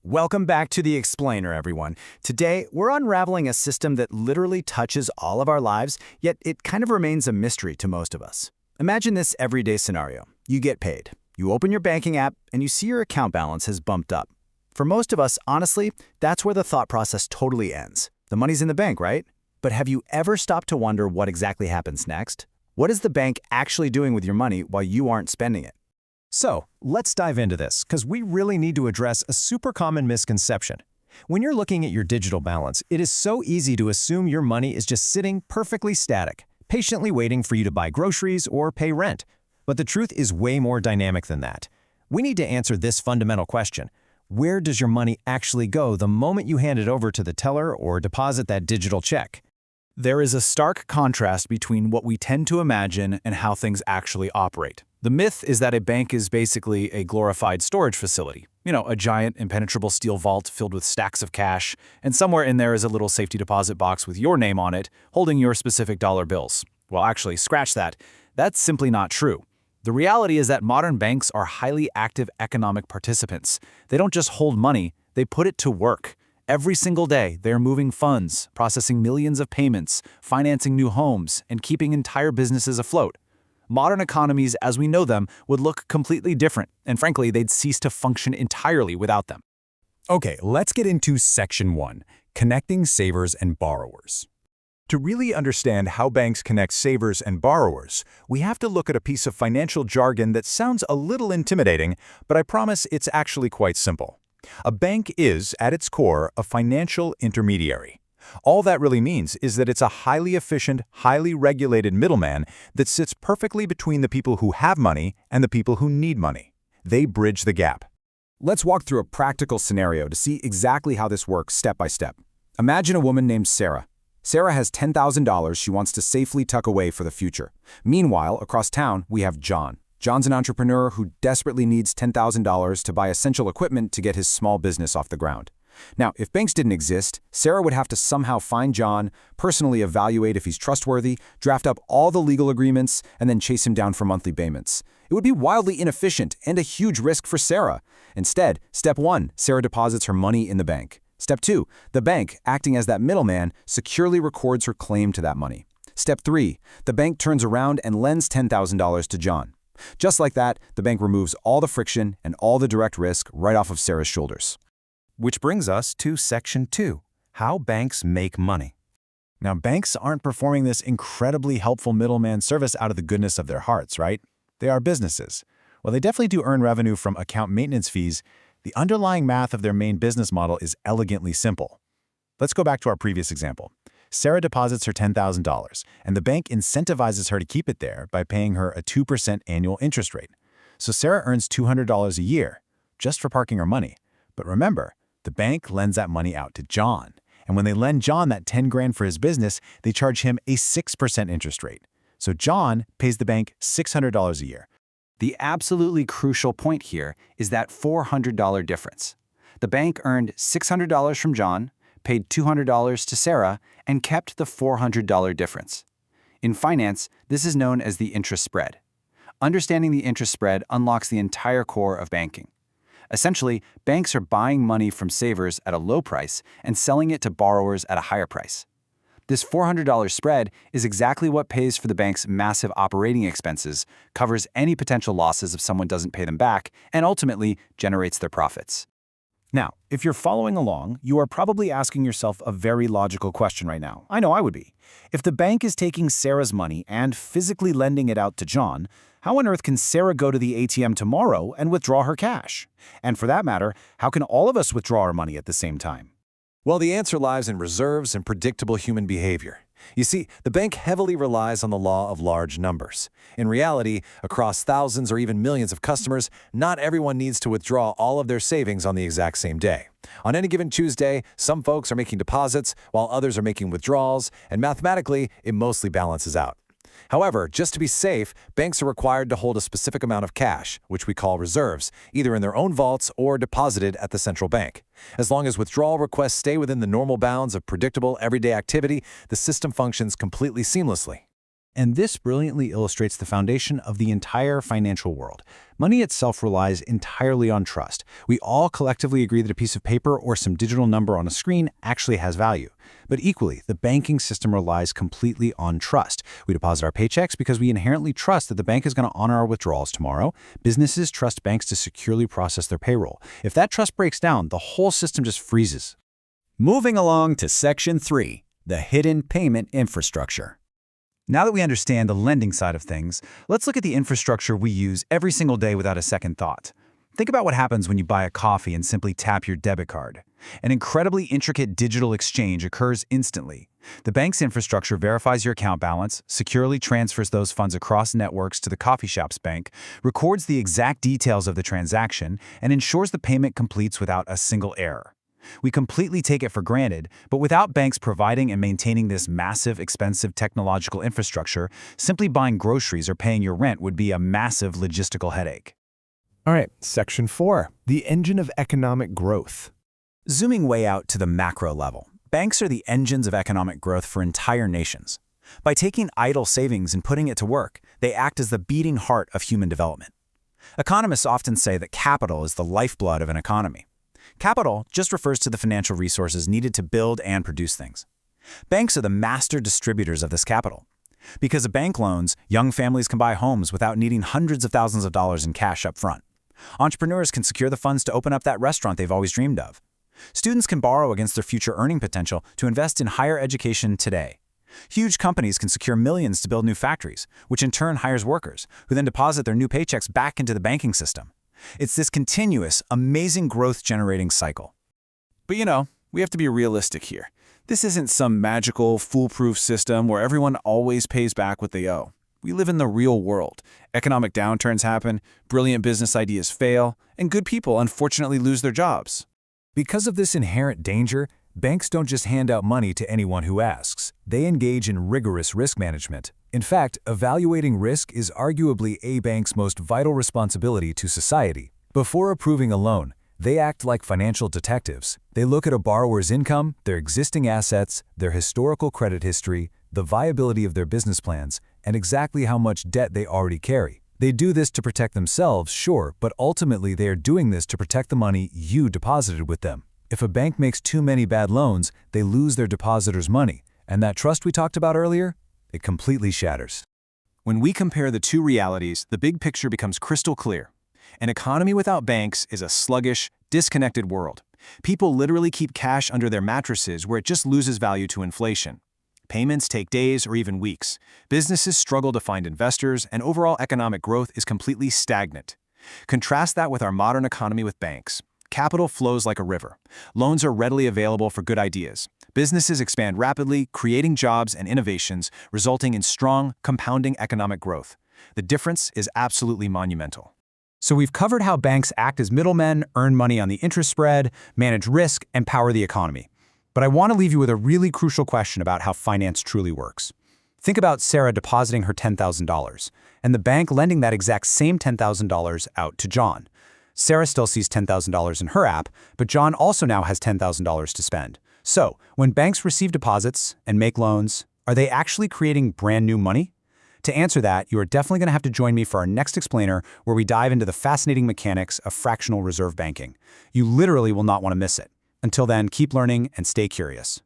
Welcome back to The Explainer, everyone. Today, we're unraveling a system that literally touches all of our lives, yet it kind of remains a mystery to most of us. Imagine this everyday scenario. You get paid. You open your banking app, and you see your account balance has bumped up. For most of us, honestly, that's where the thought process totally ends. The money's in the bank, right? But have you ever stopped to wonder what exactly happens next? What is the bank actually doing with your money while you aren't spending it? So, let's dive into this, because we really need to address a super common misconception. When you're looking at your digital balance, it is so easy to assume your money is just sitting perfectly static, patiently waiting for you to buy groceries or pay rent. But the truth is way more dynamic than that. We need to answer this fundamental question. Where does your money actually go the moment you hand it over to the teller or deposit that digital check? There is a stark contrast between what we tend to imagine and how things actually operate. The myth is that a bank is basically a glorified storage facility. A giant, impenetrable steel vault filled with stacks of cash, and somewhere in there is a little safety deposit box with your name on it, holding your specific dollar bills. Well, actually, scratch that. That's simply not true. The reality is that modern banks are highly active economic participants. They don't just hold money, they put it to work. Every single day, they are moving funds, processing millions of payments, financing new homes, and keeping entire businesses afloat. Modern economies, as we know them, would look completely different, and frankly, they'd cease to function entirely without them. Okay, let's get into Section 1, Connecting Savers and Borrowers. To really understand how banks connect savers and borrowers, we have to look at a piece of financial jargon that sounds a little intimidating, but I promise it's actually quite simple. A bank is, at its core, a financial intermediary. All that really means is that it's a highly efficient, highly regulated middleman that sits perfectly between the people who have money and the people who need money. They bridge the gap. Let's walk through a practical scenario to see exactly how this works step by step. Imagine a woman named Sarah. Sarah has $10,000 she wants to safely tuck away for the future. Meanwhile, across town, we have John. John's an entrepreneur who desperately needs $10,000 to buy essential equipment to get his small business off the ground. Now, if banks didn't exist, Sarah would have to somehow find John, personally evaluate if he's trustworthy, draft up all the legal agreements, and then chase him down for monthly payments. It would be wildly inefficient and a huge risk for Sarah. Instead, step 1, Sarah deposits her money in the bank. Step 2, the bank, acting as that middleman, securely records her claim to that money. Step 3, the bank turns around and lends $10,000 to John. Just like that, the bank removes all the friction and all the direct risk right off of Sarah's shoulders. Which brings us to Section 2, How Banks Make Money. Now, banks aren't performing this incredibly helpful middleman service out of the goodness of their hearts, right? They are businesses. While they definitely do earn revenue from account maintenance fees, the underlying math of their main business model is elegantly simple. Let's go back to our previous example. Sarah deposits her $10,000, and the bank incentivizes her to keep it there by paying her a 2% annual interest rate. So Sarah earns $200 a year just for parking her money. But remember, the bank lends that money out to John. And when they lend John that $10 grand for his business, they charge him a 6% interest rate. So John pays the bank $600 a year. The absolutely crucial point here is that $400 difference. The bank earned $600 from John, paid $200 to Sarah, and kept the $400 difference. In finance, this is known as the interest spread. Understanding the interest spread unlocks the entire core of banking. Essentially, banks are buying money from savers at a low price and selling it to borrowers at a higher price. This $400 spread is exactly what pays for the bank's massive operating expenses, covers any potential losses if someone doesn't pay them back, and ultimately generates their profits. Now, if you're following along, you are probably asking yourself a very logical question right now. I know I would be. If the bank is taking Sarah's money and physically lending it out to John, how on earth can Sarah go to the ATM tomorrow and withdraw her cash? And for that matter, how can all of us withdraw our money at the same time? Well, the answer lies in reserves and predictable human behavior. You see, the bank heavily relies on the law of large numbers. In reality, across thousands or even millions of customers, not everyone needs to withdraw all of their savings on the exact same day. On any given Tuesday, some folks are making deposits while others are making withdrawals, and mathematically, it mostly balances out. However, just to be safe, banks are required to hold a specific amount of cash, which we call reserves, either in their own vaults or deposited at the central bank. As long as withdrawal requests stay within the normal bounds of predictable everyday activity, the system functions completely seamlessly. And this brilliantly illustrates the foundation of the entire financial world. Money itself relies entirely on trust. We all collectively agree that a piece of paper or some digital number on a screen actually has value. But equally, the banking system relies completely on trust. We deposit our paychecks because we inherently trust that the bank is going to honor our withdrawals tomorrow. Businesses trust banks to securely process their payroll. If that trust breaks down, the whole system just freezes. Moving along to Section 3, the hidden payment infrastructure. Now that we understand the lending side of things, let's look at the infrastructure we use every single day without a second thought. Think about what happens when you buy a coffee and simply tap your debit card. An incredibly intricate digital exchange occurs instantly. The bank's infrastructure verifies your account balance, securely transfers those funds across networks to the coffee shop's bank, records the exact details of the transaction, and ensures the payment completes without a single error. We completely take it for granted, but without banks providing and maintaining this massive, expensive technological infrastructure, simply buying groceries or paying your rent would be a massive logistical headache. All right, Section 4, the engine of economic growth. Zooming way out to the macro level, banks are the engines of economic growth for entire nations. By taking idle savings and putting it to work, they act as the beating heart of human development. Economists often say that capital is the lifeblood of an economy. Capital just refers to the financial resources needed to build and produce things. Banks are the master distributors of this capital. Because of bank loans, young families can buy homes without needing hundreds of thousands of dollars in cash up front. Entrepreneurs can secure the funds to open up that restaurant they've always dreamed of. Students can borrow against their future earning potential to invest in higher education today. Huge companies can secure millions to build new factories, which in turn hires workers, who then deposit their new paychecks back into the banking system. It's this continuous, amazing growth-generating cycle. But we have to be realistic here. This isn't some magical, foolproof system where everyone always pays back what they owe. We live in the real world. Economic downturns happen, brilliant business ideas fail, and good people unfortunately lose their jobs. Because of this inherent danger, banks don't just hand out money to anyone who asks. They engage in rigorous risk management. In fact, evaluating risk is arguably a bank's most vital responsibility to society. Before approving a loan, they act like financial detectives. They look at a borrower's income, their existing assets, their historical credit history, the viability of their business plans, and exactly how much debt they already carry. They do this to protect themselves, sure, but ultimately they are doing this to protect the money you deposited with them. If a bank makes too many bad loans, they lose their depositors' money, and that trust we talked about earlier, it completely shatters. When we compare the two realities, the big picture becomes crystal clear. An economy without banks is a sluggish, disconnected world. People literally keep cash under their mattresses where it just loses value to inflation. Payments take days or even weeks. Businesses struggle to find investors, and overall economic growth is completely stagnant. Contrast that with our modern economy with banks. Capital flows like a river. Loans are readily available for good ideas. Businesses expand rapidly, creating jobs and innovations, resulting in strong, compounding economic growth. The difference is absolutely monumental. So we've covered how banks act as middlemen, earn money on the interest spread, manage risk, and power the economy. But I want to leave you with a really crucial question about how finance truly works. Think about Sarah depositing her $10,000, and the bank lending that exact same $10,000 out to John. Sarah still sees $10,000 in her app, but John also now has $10,000 to spend. So, when banks receive deposits and make loans, are they actually creating brand new money? To answer that, you are definitely going to have to join me for our next explainer, where we dive into the fascinating mechanics of fractional reserve banking. You literally will not want to miss it. Until then, keep learning and stay curious.